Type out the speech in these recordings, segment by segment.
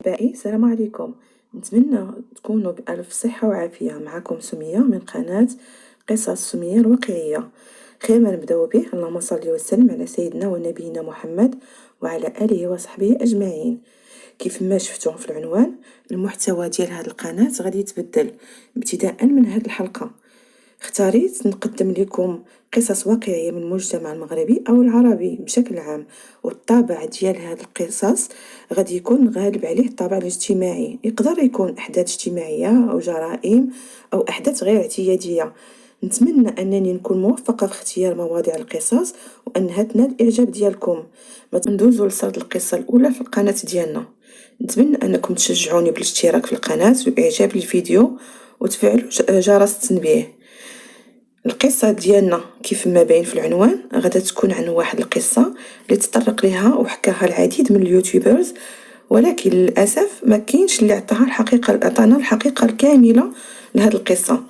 أحبائي، السلام عليكم. نتمنى تكونوا بألف صحة وعافية. معكم سمية من قناة قصص سمية الواقعية. خير ما نبداو به، اللهم صل وسلم على سيدنا ونبينا محمد وعلى آله وصحبه أجمعين. كيف ما شفتوا في العنوان، المحتوى ديال هذه القناة غادي يتبدل ابتداء من هذه الحلقة. اختاريت نقدم لكم قصص واقعية من المجتمع المغربي أو العربي بشكل عام، والطابع ديال هاد القصص غادي يكون غالب عليه الطابع الاجتماعي. يقدر يكون أحداث اجتماعية أو جرائم أو أحداث غير اعتيادية. نتمنى أنني نكون موفقة في اختيار مواضيع القصص وأنها تنال الإعجاب ديالكم. ما ندوزو لسرد القصة الأولى في القناة ديالنا. نتمنى أنكم تشجعوني بالاشتراك في القناة وإعجاب الفيديو وتفعلوا جرس التنبيه. القصة ديالنا كيف ما باين في العنوان غادا تكون عن واحد القصة اللي تطرق لها وحكاها العديد من اليوتيوبرز، ولكن للأسف ما كاينش اللي عطانا الحقيقة الكاملة لهاد القصة.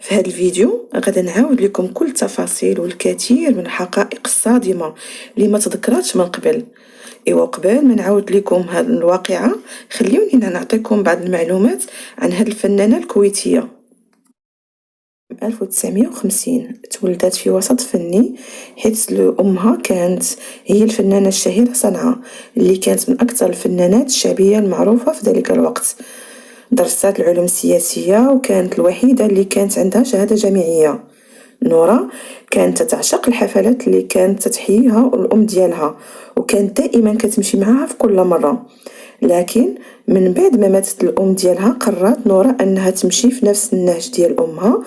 في هذا الفيديو غادا نعاود لكم كل التفاصيل والكثير من الحقائق الصادمة اللي ما تذكراتش من قبل. قبل ما نعاود لكم هذه الواقعة، خليوني نعطيكم بعض المعلومات عن هذه الفنانة الكويتية. 1950 تولدت في وسط فني، حيث أمها كانت هي الفنانة الشهيرة صنعاء، اللي كانت من أكثر الفنانات الشعبية المعروفة في ذلك الوقت. درست العلوم السياسية وكانت الوحيدة اللي كانت عندها شهادة جامعية. نورا كانت تعشق الحفلات اللي كانت تحييها الأم ديالها، وكانت دائما كتمشي معها في كل مرة. لكن من بعد ما ماتت الأم ديالها قررت نورا أنها تمشي في نفس النهج ديال أمها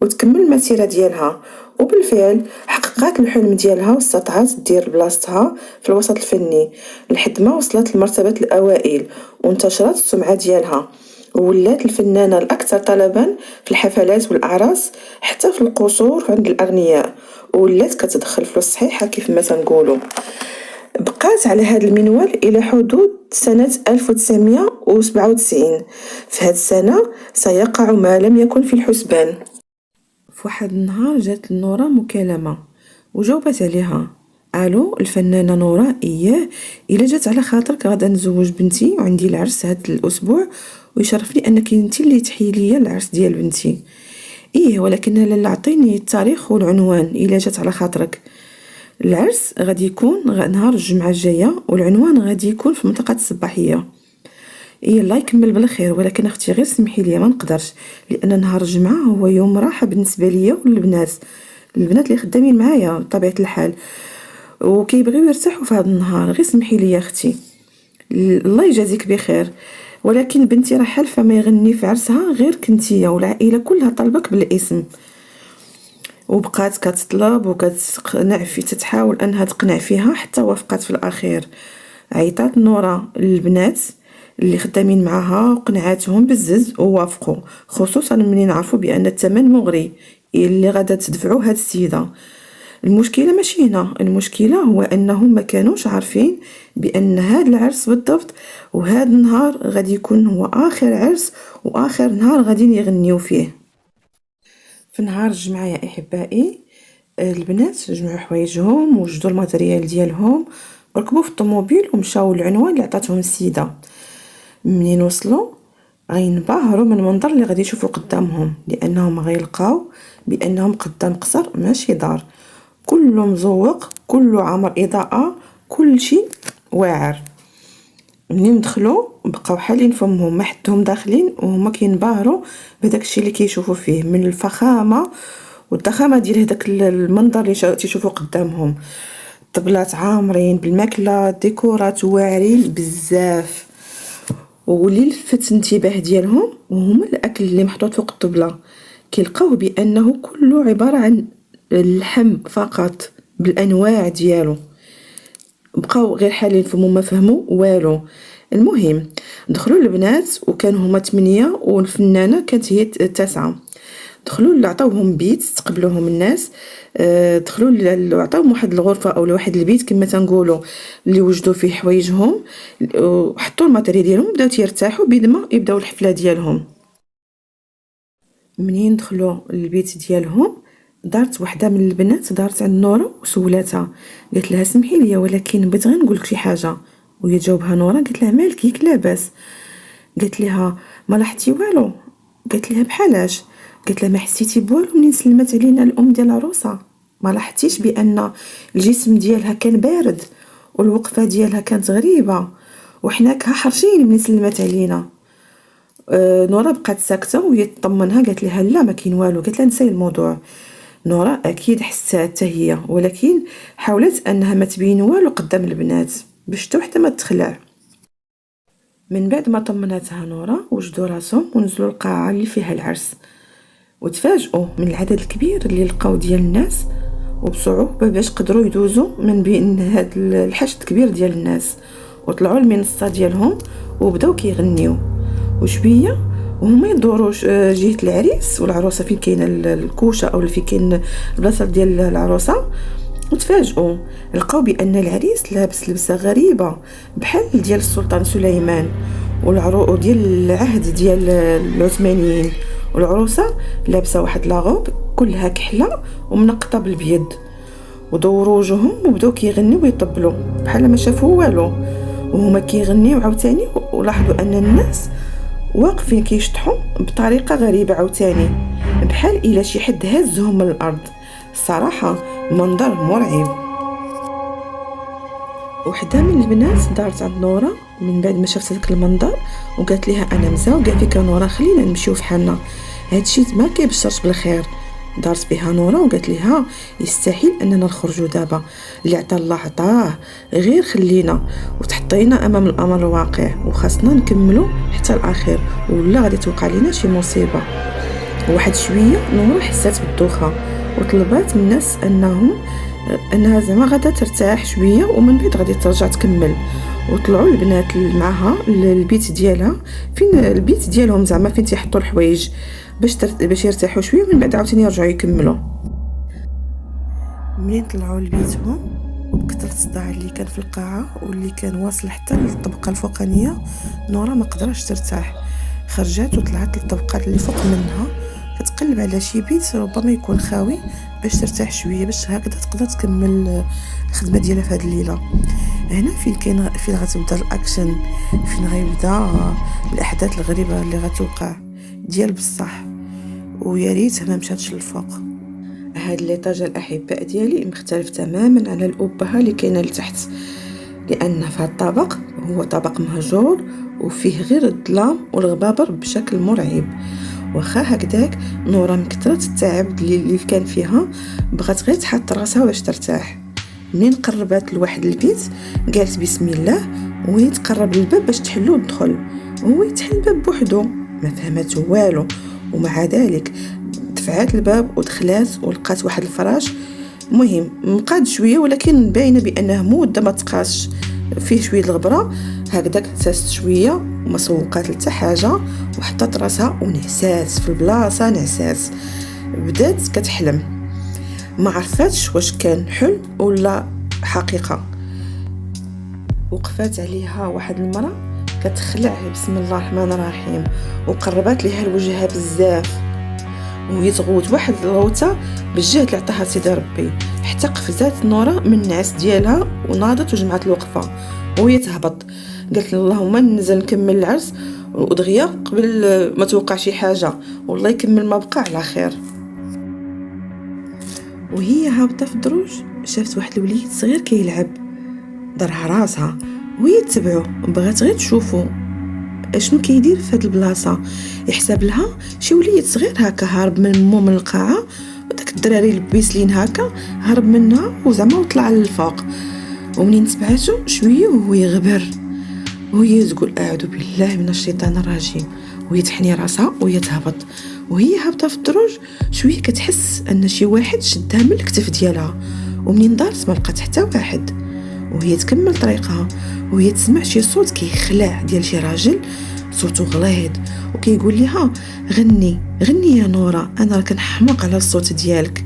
وتكمل المسيرة ديالها، وبالفعل حققت الحلم ديالها واستطاعت دير بلاصتها في الوسط الفني لحد ما وصلت لمرتبة الأوائل وانتشرت السمعة ديالها، وولات الفنانة الأكثر طلبا في الحفلات والأعراس حتى في القصور عند الأغنياء، وولات كتدخل فلوس صحيحة كيف ما تنقولوا. بقات على هذا المنوال إلى حدود سنة 1997. في هذه السنة سيقع ما لم يكن في الحسبان. في واحد النهار جات لنورا مكالمة وجاوبت عليها. الو، الفنانة نورا؟ اياه، الا جات على خاطرك غادا نزوج بنتي وعندي العرس هاد الاسبوع، ويشرف لي انك انت اللي تحيي لي العرس ديال بنتي. ايه، ولكن لالا عطيني التاريخ والعنوان الا جات على خاطرك. العرس غادي يكون نهار الجمعة الجاية، والعنوان غادي يكون في منطقة الصباحية. إيه، الله يكمل بالخير، ولكن اختي غير سمحي لي ما نقدرش، لان نهار الجمعه هو يوم راحه بالنسبه ليا وللبنات اللي خدامين معايا بطبيعه الحال، وكيبغيو يرتاحوا في هذا النهار. غير سمحي لي يا اختي. الله يجازيك بخير، ولكن بنتي راه حالفه ما يغني في عرسها غير كنتيا، والعائله كلها طلبك بالاسم. وبقات كتطلب وكتقنع تتحاول انها تقنع فيها حتى وافقت في الاخير. عيطات نورا للبنات اللي خدامين معاها وقنعاتهم بالزز ووافقوا، خصوصا منين عرفوا بان الثمن مغري اللي غادا تدفعو هاد السيده. المشكله ماشي هنا، المشكله هو انهم ما كانوش عارفين بان هاد العرس بالضبط وهاد النهار غادي يكون هو اخر عرس واخر نهار غادي يغنيو فيه. في نهار الجمعه يا احبائي، البنات جمعوا حوايجهم وجدوا الماتريال ديالهم وركبوا في الطوموبيل ومشاو للعنوان اللي عطاتهم السيده. منين وصلوا غينبهروا من المنظر اللي غادي يشوفوا قدامهم، لانهم غيلقاو بانهم قدام قصر ماشي دار، كله مزوق، كله عامر اضاءه، كل شيء واعر. منين دخلوا بقاو حالين فمهم، ما حدهم داخلين وهما كينبهروا بداك الشيء اللي كيشوفوا فيه من الفخامه والضخامه ديال هذاك المنظر اللي تيشوفوا قدامهم. الطبلات عامرين بالماكله، ديكورات واعرين بزاف. واللي لفت الانتباه ديالهم وهما الاكل اللي محطوط فوق الطبله، كيلقاوه بانه كله عباره عن اللحم فقط بالانواع ديالو. بقاو غير حالين فمهم ما فهموا والو. المهم دخلوا البنات وكانوا هما 8 والفنانه كانت هي 9. دخلوا اللي عطاوهم بيت استقبلوهم الناس. دخلوا اللي عطاوهم واحد الغرفه او واحد البيت كما تنقولوا اللي وجدوا فيه حوايجهم وحطوا الماتري ديالهم، بداو يرتاحوا بيد ما يبداو الحفله ديالهم. منين دخلوا للبيت ديالهم دارت وحده من البنات دارت عند نورا وسولاتها، قالت لها سمحي لي ولكن بغيت غير نقول لك شي حاجه. وهي جاوبها نورا قالت لها مالك ياك لاباس؟ قالت لها ما لاحظتي والو؟ قالت لها بحالاش؟ قالت لها ما حسيتي بوالو منين سلمت علينا الام ديال العروسه؟ ما لاحظتيش بان الجسم ديالها كان بارد والوقفه ديالها كانت غريبه وحنا حرشين منين سلمت علينا؟ نورا بقات ساكته وهي تطمنها قالت لها لا ما كاين والو. قالت لها نساي الموضوع. نورا اكيد حسات حتى هي ولكن حاولت انها ما تبين والو قدام البنات باش حتى وحده ما تخلع. من بعد ما طمنتها نورا وجدوا راسهم ونزلوا القاعه اللي فيها العرس وتفاجئوا من العدد الكبير اللي لقاو ديال الناس وبصعوبه باش قدروا يدوزوا من بين هاد الحشد الكبير ديال الناس وطلعوا المنصه ديالهم وبداو كيغنيو وشويه وهما يدوروا جهه العريس والعروسه فين كاينه الكوشه او فين كاين البلاصه ديال العروسه وتفاجئوا لقاو بان العريس لابس لبسه غريبه بحال ديال السلطان سليمان والعروق ديال العهد ديال العثمانيين والعروسه لابسه واحد لاغوب كلها كحله ومنقطه بالبيض ودوروا وجههم وبداو كيغنيو ويطبلوا بحال ما شافوا والو وهما كيغنيو عاوتاني ولاحظوا ان الناس واقفين كيشطحوا بطريقه غريبه عاوتاني بحال الا شي حد هزهم من الارض. الصراحه منظر مرعب. وحده من البنات دارت عند نورا من بعد ما شافت هذاك المنظر وقالت لها انا مزوقه فيك نورا خلينا نمشيو فحالنا هادشي ما كيبشرش بالخير. دارت بها نورا وقالت لها يستحيل اننا نخرجوا دابا اللي عطا الله عطاه غير خلينا وتحطينا امام الامر الواقع وخاصنا نكملوا حتى الاخير ولا غادي توقع لنا شي مصيبه. واحد شويه نورا حسات بالدوخه وطلبات من الناس انها زعما غادا ترتاح شويه ومن بعد غادي ترجع تكمل. وطلعوا البنات معها للبيت ديالها فين البيت ديالهم زعما فين تيحطوا الحوايج باش يرتاحوا شويه ومن بعد عاوتاني يرجعوا يكملوا. منين طلعوا لبيتهم وبكثرة الصداع اللي كان في القاعه واللي كان واصل حتى للطبقه الفوقانيه نورا ما قدرش ترتاح. خرجت وطلعت للطبقات اللي فوق منها كتقلب على شي بيت ربما يكون خاوي باش ترتاح شويه باش هكذا تقدر تكمل الخدمه ديالها في هذه الليله. هنا فين غتبدا الاكشن فين غيبدا الاحداث الغريبه اللي غتوقع ديال بصح ويا ريت ما مشاتش للفوق. هاد ليطاج الاحباء ديالي مختلف تماما على الابهه اللي كاينه لتحت لان في هاد الطابق هو طابق مهجور وفيه غير الظلام والغبابر بشكل مرعب. واخا هكذاك نورا من كثرة التعب اللي كان فيها بغات غير تحط راسها باش ترتاح. منين قربت لواحد البيت قالت بسم الله وهي تقرب للباب باش تحلو وتدخل وهو يتحل الباب بوحدو ما فهمت والو ومع ذلك دفعات الباب ودخلات ولقات واحد الفراش مهم مقاد شويه ولكن باينه بانه مده ما تقاش فيه شويه الغبره هكذاك تسست شويه وما سوقات لتا حاجه وحطت راسها ونعسات في البلاصه نعسات بدات كتحلم ما عرفتش واش كان حلم ولا حقيقه. وقفات عليها واحد المراه كتخلع بسم الله الرحمن الرحيم وقربت ليها الوجهه بزاف وهي تغوت واحد الغوته بالجهد اللي عطاها سيدي ربي حتى قفزات نورا من النعاس ديالها وناضت وجمعت الوقفه وهي تهبط قالت اللهم ننزل نكمل العرس ودغيا قبل ما توقع شي حاجه والله يكمل ما بقى على خير. وهي هابطه في الدروج شافت واحد الوليد صغير كيلعب ضرها راسها وهي تتبعو بغات غير تشوفو اشنو كيدير في هاد البلاصه. يحسب لها شي وليد صغير هكا هارب من مو من القاعه وداك الدراري البيسلين هكا هرب منها وزعما وطلع للفوق. ومنين تبعاتو شويه وهو يغبر وهي تقول اعوذ بالله من الشيطان الرجيم وهي تحني راسها وهي تهبط. وهي هابطه في الدروج شويه كتحس ان شي واحد شدها من الكتف ديالها ومنين دارت ما لقات حتى واحد وهي تكمل طريقها وهي تسمع شي صوت كيخلع ديال شي راجل صوته غليظ وكيقول لها غني غني يا نورا انا كنحماق على الصوت ديالك.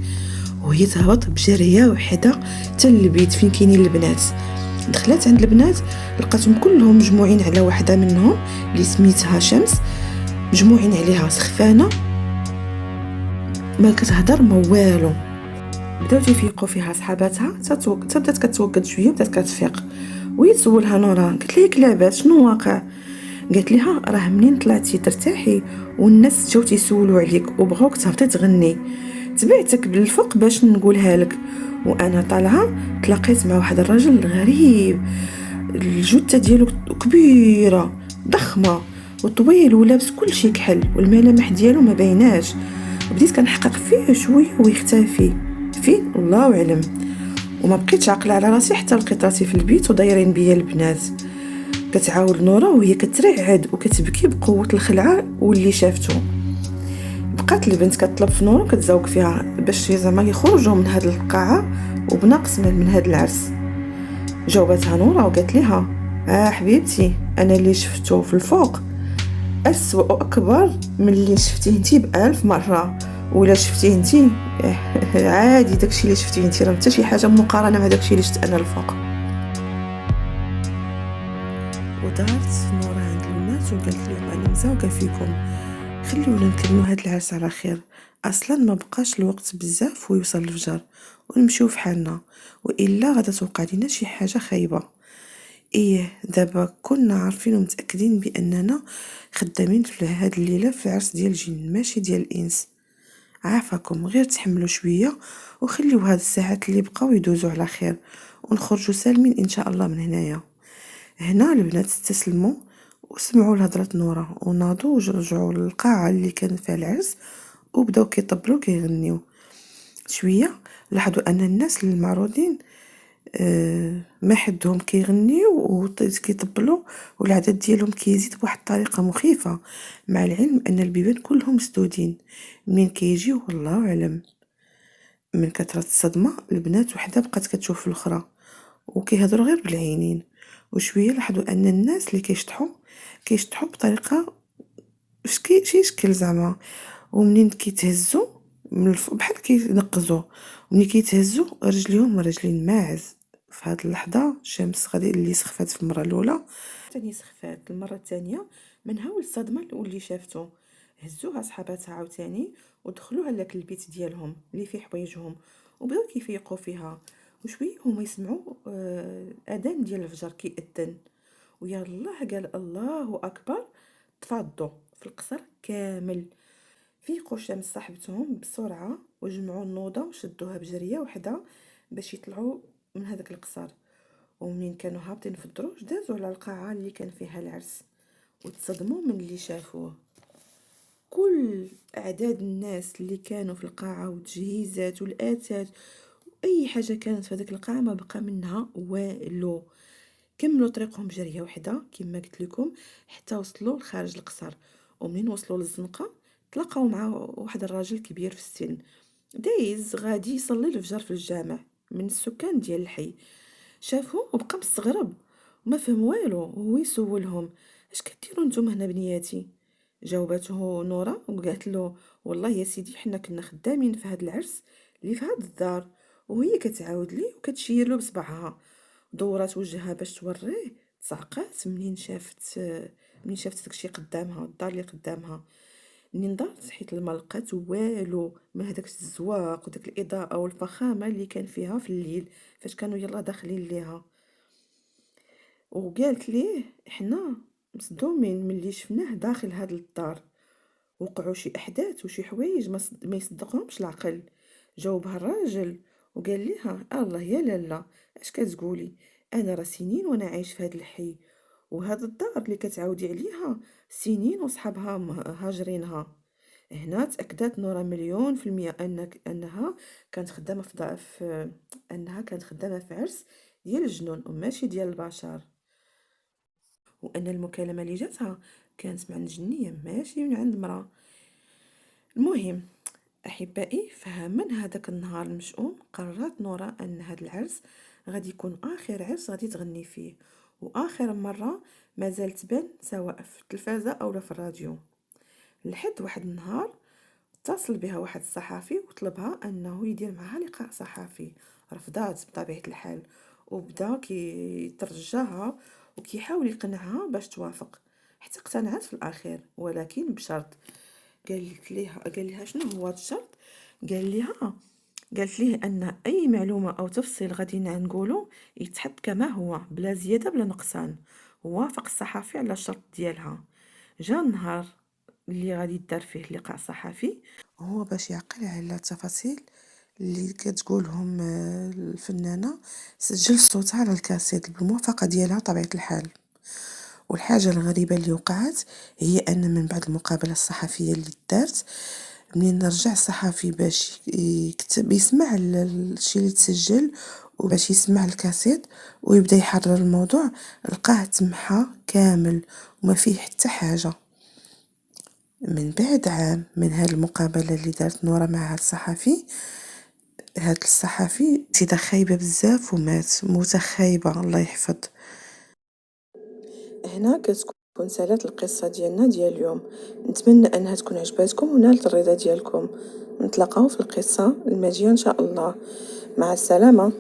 وهي تهبط بجريه وحده حتى للبيت فين كاينين البنات. دخلت عند البنات لقاتهم كلهم مجموعين على واحده منهم اللي سميتها شمس مجموعين عليها سخفانه ما كتهضر ما والو. بداو تيفيقوا فيها صحاباتها بدات كتوقد شويه بدات كتفيق ويسولها نورا، قالت ليه لاباس شنو واقع؟ قالت لها راه منين طلعتي ترتاحي والناس جاو تيسولوا عليك وبغاوك تهبطي تغني، تبعتك بالفوق باش نقولها لك. وانا طالعه تلاقيت مع واحد الراجل غريب، الجثه ديالو كبيره ضخمه وطويل ولابس كلشي كحل والملامح ديالو ما بايناش. بديت كنحقق فيه شويه ويختفي فين الله اعلم. وما بقيتش عاقله على راسي حتى لقيت راسي في البيت ودايرين بيا البنات. كتعاود نورا وهي كترعد وكتبكي بقوه الخلعه واللي شافته. بقات البنت كتطلب في نورا وكتزوق فيها باش زعما يخرجوا من هاد القاعه وبنقص من هاد العرس. جاوبتها نورا وقالت لها حبيبتي انا اللي شفته في الفوق اسوأ واكبر من اللي شفتيه انتي ب1000 مره، ولا شفتيه انتي عادي داكشي اللي شفتيه انتي راه حتى شي حاجه مقارنه مع داكشي اللي شفت انا الفوق. ودارت نورا عند الناس وقالت لهم انا مزوقه فيكم، خليونا نكملوا هاد العرس على خير، اصلا ما بقاش الوقت بزاف ويوصل الفجر ونمشيو في حالنا، والا غادا توقع لينا شي حاجه خايبه. ايه دابا كنا عارفين ومتاكدين باننا خدامين في هاد الليله في العرس ديال الجن ماشي ديال الانس. عافاكم غير تحملوا شويه وخليو هاد الساعات اللي بقاو يدوزوا على خير ونخرجوا سالمين ان شاء الله من هنايا. هنا البنات استسلموا وسمعوا لهضرة نورا وناضوا ورجعوا للقاعة اللي كان فيها العرس وبداو كيطبلوا كيغنيو. شوية لاحظوا ان الناس المعروضين ما حدهم كيغنيو وكيطبلوا والعدد ديالهم كيزيد بواحد الطريقة مخيفة، مع العلم ان البيبان كلهم مسدودين منين كيجيو والله اعلم. من كثرة الصدمة البنات وحدة بقات كتشوف الاخرى وكيهضروا غير بالعينين. وشويه لاحظوا ان الناس اللي كيشطحوا بطريقه شي شكل زعما، ومنين كيتهزوا من بحال كينقزوا، ومنين كيتهزوا رجليهم رجلين ماعز. في هذه اللحظه الشمس غادي اللي سخفات في المره الاولى ثاني سخفات المره الثانيه من هول الصدمه واللي شافته. هزوها صحاباتها عاوتاني ودخلوها لك البيت ديالهم اللي فيه حوايجهم وبداو كيفيقوا فيها. وشويه هما يسمعوا الاذان ديال الفجر كيأذن، ويا الله قال الله اكبر. تفاضوا في القصر كامل، فيقوا الشمس صاحبتهم بسرعه وجمعوا النوضه وشدوها بجريه وحده باش يطلعوا من هذاك القصر. ومنين كانوا هابطين في الدروج دازوا على القاعه اللي كان فيها العرس وتصدموا من اللي شافوه. كل اعداد الناس اللي كانوا في القاعه والتجهيزات والاتات اي حاجه كانت في هذيك القاعه ما بقى منها والو. كملوا طريقهم بجريه وحده كما قلت لكم حتى وصلوا لخارج القصر. ومنين وصلوا للزنقه تلاقاو مع واحد الراجل كبير في السن دايز غادي يصلي الفجر في الجامع من السكان ديال الحي. شافوه وبقى مستغرب وما فهم والو وهو يسولهم اش كديروا نتوما هنا بنياتي؟ جاوبته نورا وقالت له والله يا سيدي حنا كنا خدامين في هاد العرس اللي في هاد الدار. وهي كتعاود ليه وكتشير له بصبعها، دورات وجهها باش توريه تصعقات منين شافت داكشي قدامها الدار اللي قدامها. منين دارت حيت ما لقات والو من هداك الزواق وداك الاضاءه والفخامه اللي كان فيها في الليل فاش كانوا يلا داخلين ليها. وقالت ليه حنا مصدومين من اللي شفناه داخل هاد الدار، وقعوا شي احداث وشي حوايج ما يصدقهمش العقل. جاوبها الراجل وقال لها الله يا لاله اش كتقولي؟ انا راه سنين وانا عايش في هاد الحي وهاد الدار اللي كتعاودي عليها سنين وصحابها هاجرينها. هنا تأكدت نورا مليون في المية أنها كانت خدامة أنها كانت خدامة في عرس ديال الجنون وماشي ديال البشر، وأن المكالمة اللي جاتها كانت مع الجنية ماشي من عند مرأة. المهم أحبائي فمن هذاك النهار المشؤوم قررت نورا أن هذا العرس غادي يكون آخر عرس غادي تغني فيه وآخر مرة ما زالت تبان سواء في التلفازة أو في الراديو. لحد واحد النهار اتصل بها واحد الصحافي وطلبها انه يدير معها لقاء صحفي. رفضات بطبيعة الحال وبدا كيترجاها وكيحاول يقنعها باش توافق حتى اقتنعت في الاخير ولكن بشرط. قال لها شنو هو الشرط؟ قال لها قالت ليه أن أي معلومة أو تفصيل غادي نقولو يتحط كما هو بلا زيادة بلا نقصان. وافق الصحفي على الشرط ديالها. جا النهار اللي غادي يدار فيه اللقاء الصحفي، هو باش يعقل على التفاصيل اللي كتقولهم الفنانة، سجل صوتها على الكاسيت بالموافقة ديالها طبيعة الحال. والحاجة الغريبة اللي وقعت هي أن من بعد المقابلة الصحفية اللي دارت، منين رجع الصحفي باش يكتب يسمع الشي اللي تسجل وباش يسمع الكاسيت ويبدا يحرر الموضوع، لقاه تمحى كامل وما فيه حتى حاجة. من بعد عام من هاد المقابلة اللي دارت نورة مع هاد الصحفي، هاد الصحفي سيدة خايبة بزاف ومات موتة خايبة الله يحفظ. هنا كتكون سالات القصة ديالنا ديال اليوم. نتمنى انها تكون عجباتكم ونالت الرضا ديالكم. نتلاقاو في القصة الماجية ان شاء الله. مع السلامة.